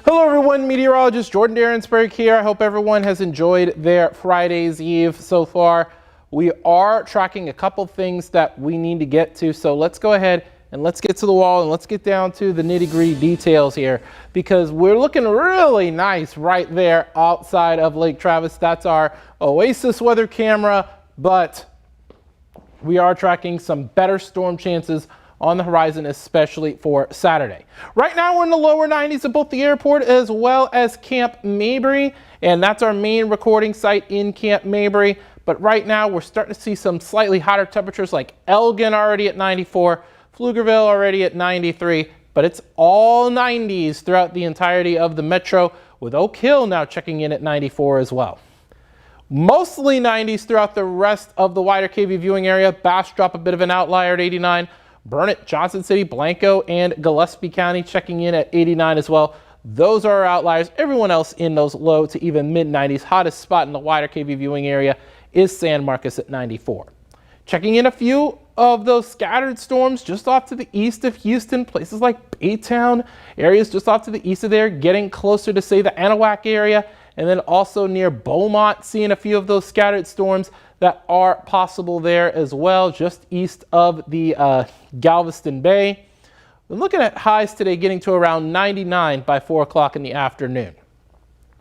Hello everyone, meteorologist Jordan Darrensburg here. I hope everyone has enjoyed their Friday's Eve so far. We are tracking a couple things that we need to get to, so let's go ahead and let's get to the wall and let's get down to the nitty-gritty details here, because we're looking really nice right there outside of Lake Travis. That's our Oasis weather camera, but we are tracking some better storm chances on the horizon, especially for Saturday. Right now we're in the lower 90s at both the airport as well as Camp Mabry, and that's our main recording site in Camp Mabry. But right now we're starting to see some slightly hotter temperatures, like Elgin already at 94, Pflugerville already at 93, but it's all 90s throughout the entirety of the metro, with Oak Hill now checking in at 94 as well. Mostly 90s throughout the rest of the wider KV viewing area. Bastrop a bit of an outlier at 89. Burnett, Johnson City, Blanco, and Gillespie County checking in at 89 as well. Those are our outliers. Everyone else in those low to even mid 90s. Hottest spot in the wider KV viewing area is San Marcos at 94. Checking in a few of those scattered storms just off to the east of Houston, places like Baytown, areas just off to the east of there, getting closer to, say, the Anahuac area, and then also near Beaumont, seeing a few of those scattered storms that are possible there as well, just east of the Galveston Bay. We're looking at highs today getting to around 99 by 4 o'clock in the afternoon.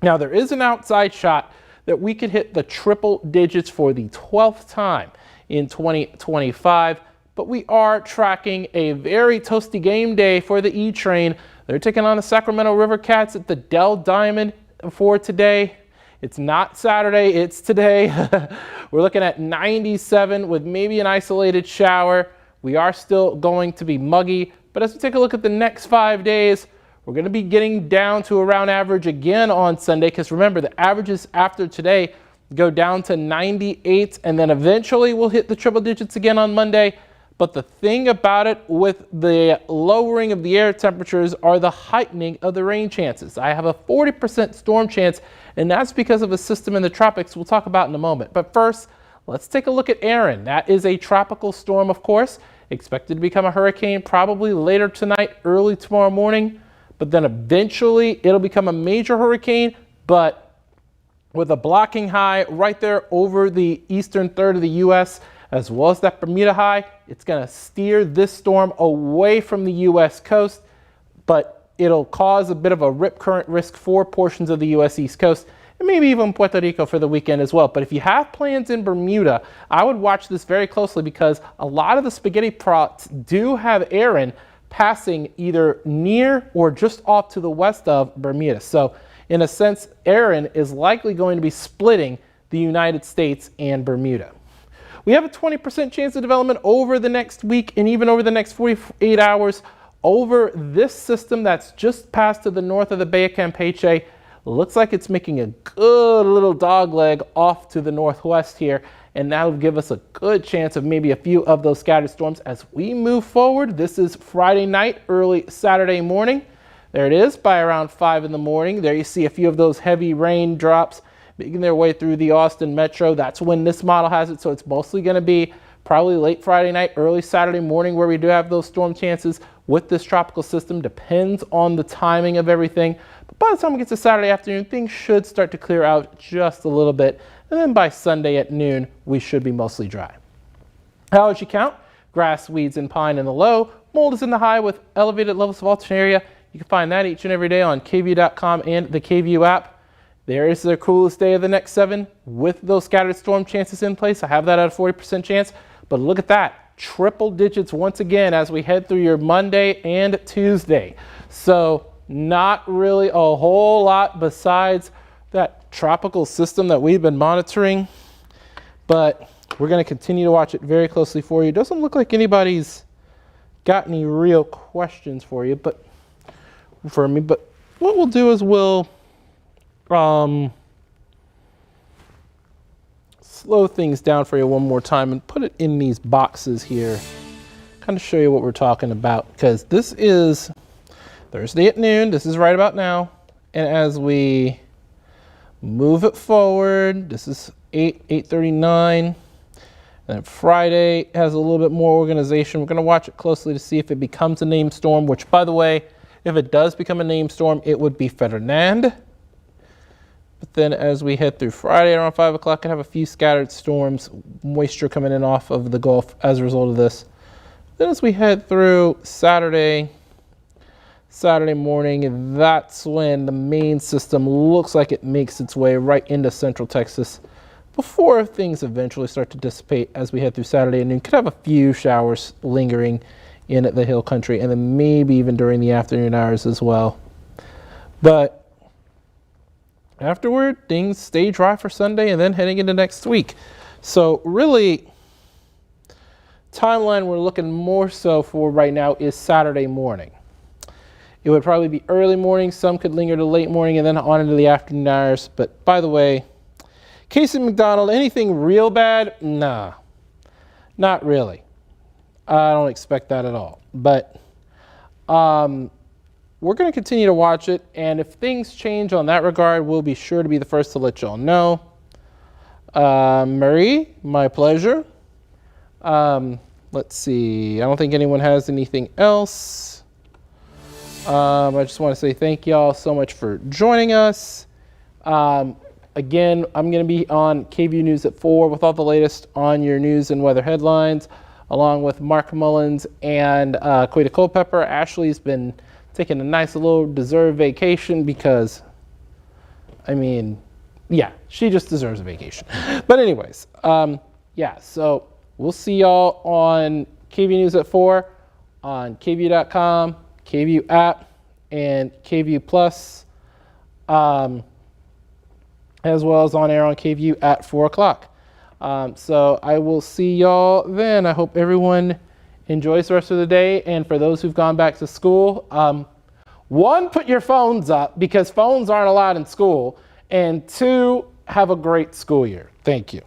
Now, there is an outside shot that we could hit the triple digits for the 12th time in 2025, but we are tracking a very toasty game day for the E-Train. They're taking on the Sacramento River Cats at the Dell Diamond for today. It's not Saturday, it's today. We're looking at 97 with maybe an isolated shower. We are still going to be muggy, but as we take a look at the next 5 days, we're going to be getting down to around average again on Sunday, because remember, the averages after today go down to 98, and then eventually we'll hit the triple digits again on Monday. But the thing about it with the lowering of the air temperatures are the heightening of the rain chances. I have a 40% storm chance, and that's because of a system in the tropics we'll talk about in a moment. But first, let's take a look at Erin. That is a tropical storm, of course, expected to become a hurricane probably later tonight, early tomorrow morning. But then eventually it'll become a major hurricane, but with a blocking high right there over the eastern third of the U.S., as well as that Bermuda high, it's going to steer this storm away from the U.S. coast, but it'll cause a bit of a rip current risk for portions of the U.S. East Coast, and maybe even Puerto Rico for the weekend as well. But if you have plans in Bermuda, I would watch this very closely, because a lot of the spaghetti plots do have Erin passing either near or just off to the west of Bermuda. So in a sense, Erin is likely going to be splitting the United States and Bermuda. We have a 20% chance of development over the next week and even over the next 48 hours over this system that's just passed to the north of the Bay of Campeche. Looks like it's making a good little dog leg off to the northwest here, and that'll give us a good chance of maybe a few of those scattered storms as we move forward. This is Friday night, early Saturday morning. There it is by around 5 in the morning. There you see a few of those heavy raindrops making their way through the Austin metro. That's when this model has it, so it's mostly going to be probably late Friday night, early Saturday morning where we do have those storm chances with this tropical system. Depends on the timing of everything. But by the time we get to Saturday afternoon, things should start to clear out just a little bit. And then by Sunday at noon, we should be mostly dry. How would you count? Grass, weeds, and pine in the low. Mold is in the high with elevated levels of alternate area. You can find that each and every day on KVUE.com and the KVUE app. There is the coolest day of the next 7 with those scattered storm chances in place. I have that at a 40% chance, but look at that. Triple digits once again as we head through your Monday and Tuesday. So not really a whole lot besides that tropical system that we've been monitoring, but we're going to continue to watch it very closely for you. Doesn't look like anybody's got any real questions for me, but what we'll do is we'll slow things down for you one more time and put it in these boxes here, kind of show you what we're talking about, because this is Thursday at noon. This is right about now, and as we move it forward, this is 8:39, and Friday has a little bit more organization. We're going to watch it closely to see if it becomes a named storm, which, by the way, If it does become a named storm, it would be Ferdinand. But then as we head through Friday around 5 o'clock, I have a few scattered storms, moisture coming in off of the Gulf as a result of this. Then as we head through Saturday morning, that's when the main system looks like it makes its way right into central Texas before things eventually start to dissipate as we head through Saturday and noon. Could have a few showers lingering in the hill country and then maybe even during the afternoon hours as well. But afterward, things stay dry for Sunday and then heading into next week. So really, timeline we're looking more so for right now is Saturday morning. It would probably be early morning. Some could linger to late morning and then on into the afternoon hours. But by the way, Casey McDonald, anything real bad? Nah, not really. I don't expect that at all. But we're going to continue to watch it. And if things change on that regard, we'll be sure to be the first to let y'all know. Marie, my pleasure. Let's see. I don't think anyone has anything else. I just want to say thank y'all so much for joining us. Again, I'm going to be on KVU News at 4 with all the latest on your news and weather headlines, along with Mark Mullins and Quita Culpepper. Ashley's been taking a nice little deserved vacation because, I mean, yeah, she just deserves a vacation. But anyways, yeah, so we'll see y'all on KVU News at 4 on KVU.com, KVU app, and KVU Plus, as well as on air on KVU at 4 o'clock. So I will see y'all then. I hope everyone enjoys the rest of the day. And for those who've gone back to school, one, put your phones up because phones aren't allowed in school. And two, have a great school year. Thank you.